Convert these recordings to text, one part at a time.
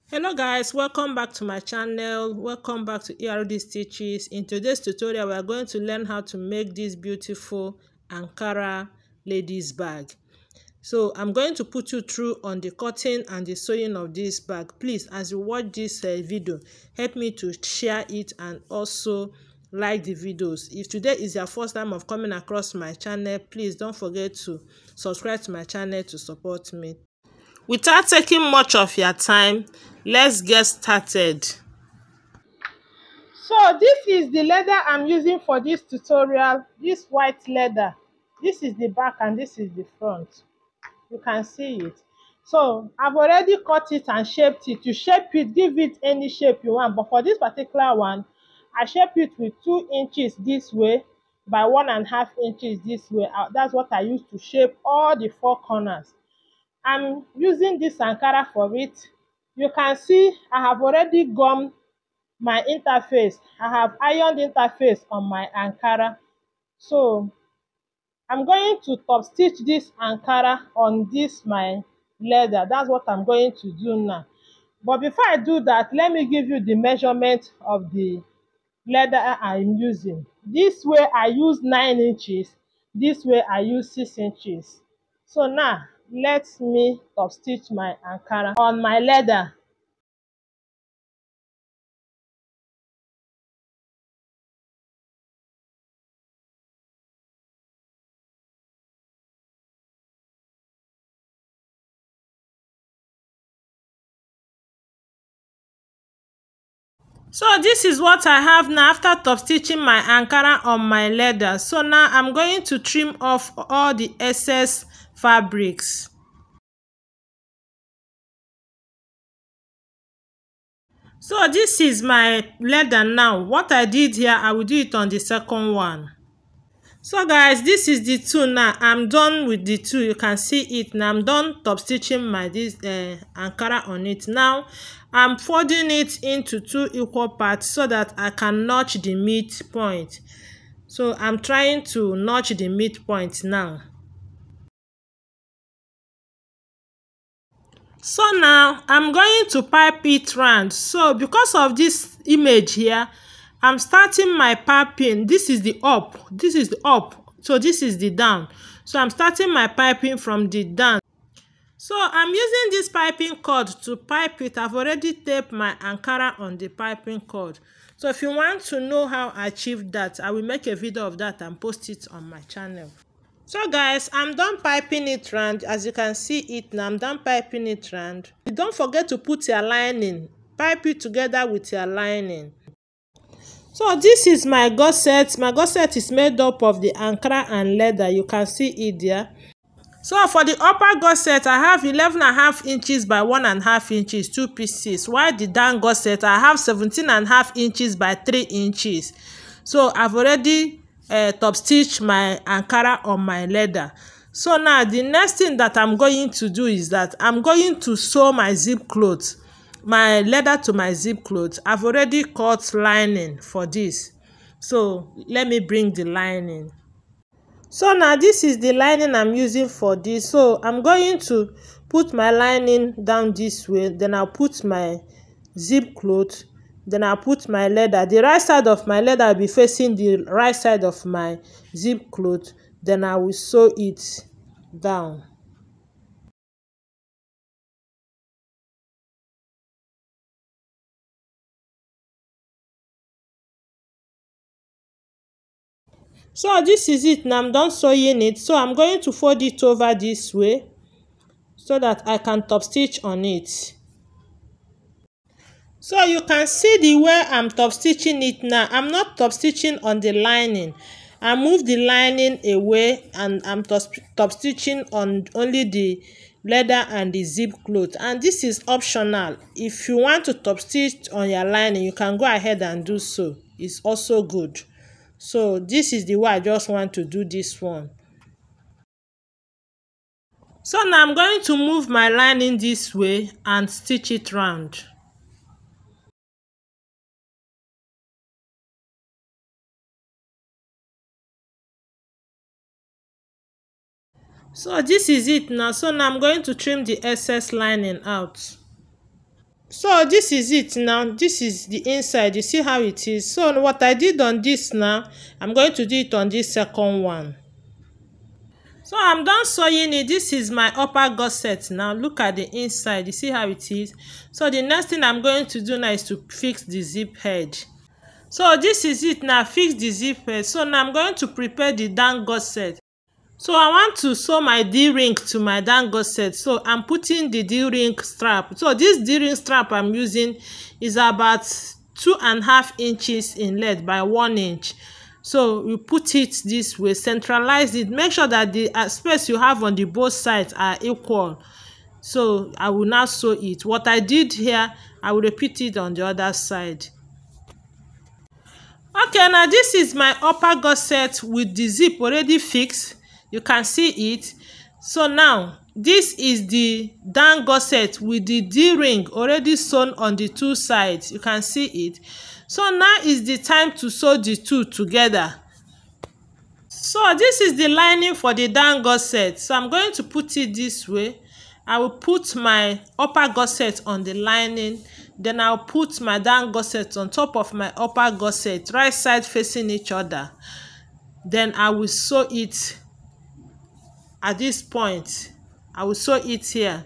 Hello guys, welcome back to my channel. Welcome back to ERD Stitches. In today's tutorial we are going to learn how to make this beautiful Ankara ladies bag. So I'm going to put you through on the cutting and the sewing of this bag. Please, as you watch this video, help me to share it and also like the videos. If today is your first time of coming across my channel, please don't forget to subscribe to my channel to support me. Without taking much of your time, let's get started. So this is the leather I'm using for this tutorial, this white leather. This is the back and this is the front. You can see it. So I've already cut it and shaped it. You shape it, give it any shape you want. But for this particular one, I shape it with 2 inches this way by 1.5 inches this way. That's what I use to shape all the 4 corners. I'm using this Ankara for it. You can see I have already gummed my interface. I have ironed interface on my Ankara. So I'm going to top stitch this Ankara on this my leather. That's what I'm going to do now. But before I do that, let me give you the measurement of the leather I'm using. This way I use 9 inches. This way I use 6 inches. So now let me top stitch my Ankara on my leather. So this is what I have now after top stitching my Ankara on my leather. So now I'm going to trim off all the excess fabrics. So this is my leather now. What I did here, I will do it on the second one. So guys, this is the two now. I'm done with the two. You can see it now. I'm done top stitching my Ankara on it. Now I'm folding it into 2 equal parts so that I can notch the midpoint. So I'm trying to notch the midpoint now. So now I'm going to pipe it round. So because of this image here, I'm starting my piping. This is the up. This is the up. So this is the down. So I'm starting my piping from the down. So I'm using this piping cord to pipe it. I've already taped my Ankara on the piping cord. So if you want to know how I achieved that, I will make a video of that and post it on my channel. So guys, I'm done piping it round. As you can see it now, I'm done piping it round. Don't forget to put your lining. Pipe it together with your lining. So this is my gusset. My gusset is made up of the Ankara and leather. You can see it there. So for the upper gusset, I have 11.5 inches by 1.5 inches, 2 pieces. While the down gusset, I have 17.5 inches by 3 inches. So I've already top stitch my Ankara on my leather. So now the next thing that I'm going to do is that I'm going to sew my zip clothes, my leather to my zip clothes. I've already cut lining for this. So let me bring the lining. So now this is the lining I'm using for this. So I'm going to put my lining down this way, then I'll put my zip cloth, then I'll put my leather. The right side of my leather will be facing the right side of my zip cloth. Then I will sew it down. So this is it now. I'm done sewing it. So I'm going to fold it over this way so that I can top stitch on it. So you can see the way I'm top stitching it now. I'm not top stitching on the lining. I move the lining away and I'm top stitching on only the leather and the zip cloth. And this is optional. If you want to top stitch on your lining, you can go ahead and do so. It's also good. So this is the way I just want to do this one. So now I'm going to move my lining this way and stitch it round. So this is it now. So now I'm going to trim the excess lining out. So this is it now. This is the inside. You see how it is. So what I did on this now, I'm going to do it on this second one. So I'm done sewing it. This is my upper gusset now. Look at the inside. You see how it is. So the next thing I'm going to do now is to fix the zip edge. So this is it now. Fix the zip edge. So now I'm going to prepare the down gusset. So I want to sew my D-ring to my down gusset. So I'm putting the D-ring strap. So this D-ring strap I'm using is about 2.5 inches in length by 1 inch. So you put it this way, centralize it, make sure that the space you have on the both sides are equal. So I will now sew it. What I did here, I will repeat it on the other side. Okay, now this is my upper gusset with the zip already fixed. You can see it. So now this is the down gusset with the D-ring already sewn on the two sides. You can see it. So now is the time to sew the two together. So this is the lining for the down gusset. So I'm going to put it this way. I will put my upper gusset on the lining. Then I'll put my down gusset on top of my upper gusset, right side facing each other. Then I will sew it at this point. I will sew it here.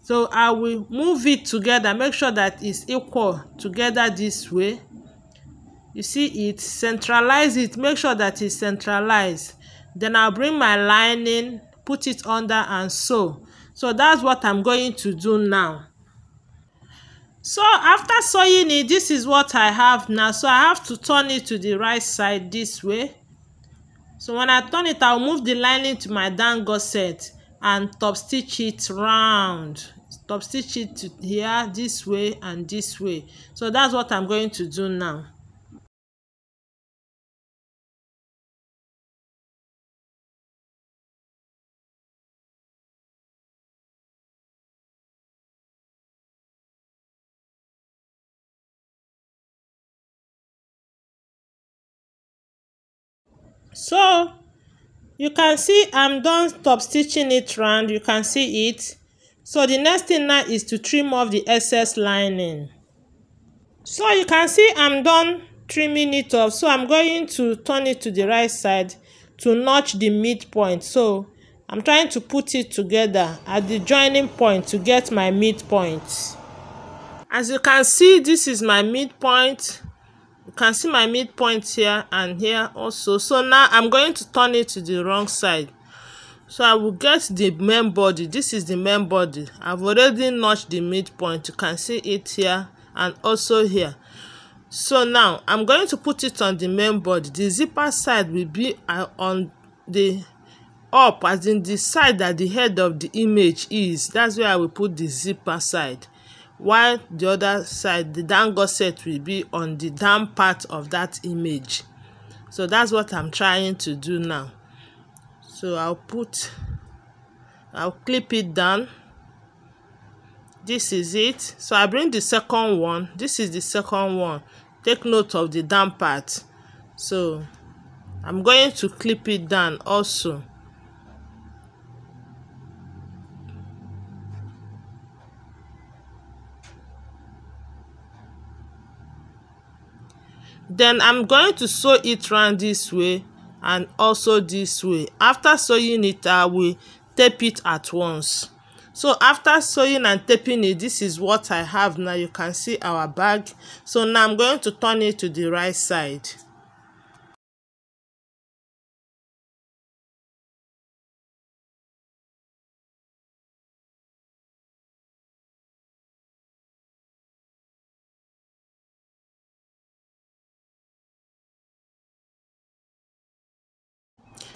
So I will move it together, make sure that it's equal together this way. You see it, centralize it, make sure that it's centralized. Then I'll bring my lining, put it under and sew. So that's what I'm going to do now. So after sewing it, this is what I have now. So I have to turn it to the right side this way. So when I turn it, I'll move the lining to my down gusset and top stitch it round. Top stitch it to here, this way and this way. So that's what I'm going to do now. So you can see I'm done top stitching it round. You can see it. So the next thing now is to trim off the excess lining. So you can see I'm done trimming it off. So I'm going to turn it to the right side to notch the midpoint. So I'm trying to put it together at the joining point to get my midpoint. As you can see, this is my midpoint. You can see my midpoint here and here also. So now I'm going to turn it to the wrong side. So I will get the main body. This is the main body. I've already notched the midpoint. You can see it here and also here. So now I'm going to put it on the main body. The zipper side will be on the up, as in the side that the head of the image is. That's where I will put the zipper side, while the other side, the down gusset, will be on the down part of that image. So that's what I'm trying to do now. So I'll clip it down. This is it. So I bring the second one. This is the second one. Take note of the down part. So I'm going to clip it down also. Then I'm going to sew it round this way and also this way. After sewing it, I will tape it at once. So after sewing and taping it, this is what I have now. You can see our bag. So now I'm going to turn it to the right side.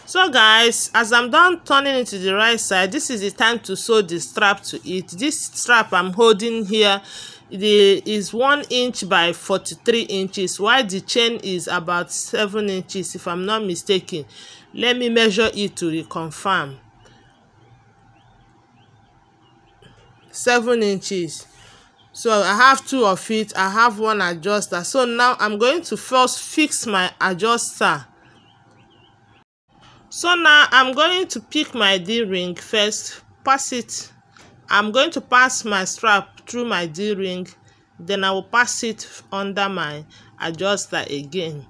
So guys, as I'm done turning it to the right side, this is the time to sew the strap to it. This strap I'm holding here is 1 inch by 43 inches, while the chain is about 7 inches if I'm not mistaken. Let me measure it to reconfirm. 7 inches. So I have 2 of it. I have 1 adjuster. So now I'm going to first fix my adjuster. So now I'm going to pick my D-ring first, pass it. I'm going to pass my strap through my D-ring Then I will pass it under my adjuster again.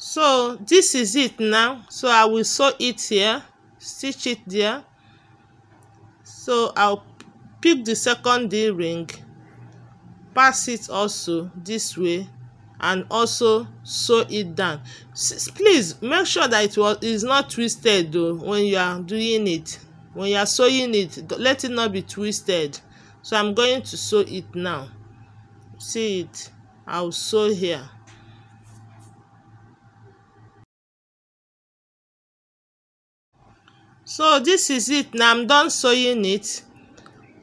So this is it now. So I will sew it here, stitch it there. So I'll pick the second D-ring, pass it also this way, and also sew it down. Please make sure that is not twisted though when you are doing it. When you are sewing it, let it not be twisted. So I'm going to sew it now. See it? I'll sew here. So this is it now. I'm done sewing it.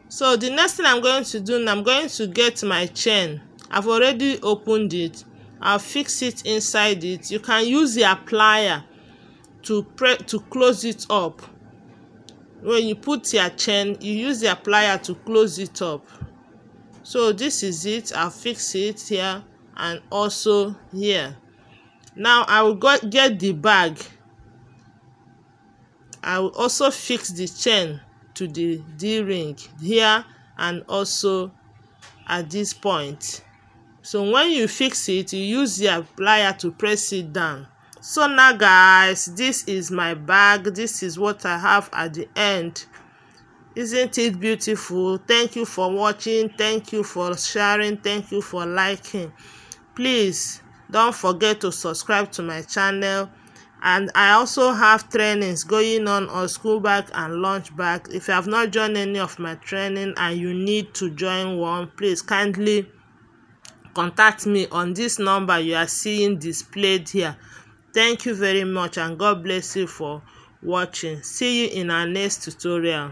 So the next thing I'm going to do now, I'm going to get my chain. I've already opened it. I'll fix it inside it. You can use the plier to close it up. When you put your chain, you use the plier to close it up. So this is it. I'll fix it here and also here. Now I will get the bag. I will also fix the chain to the D-ring here and also at this point. So when you fix it, you use the plier to press it down. So now guys, this is my bag. This is what I have at the end. Isn't it beautiful? Thank you for watching. Thank you for sharing. Thank you for liking. Please don't forget to subscribe to my channel. And I also have trainings going on school bag and lunch bag. If you have not joined any of my training and you need to join one, please kindly contact me on this number you are seeing displayed here. Thank you very much and God bless you for watching. See you in our next tutorial.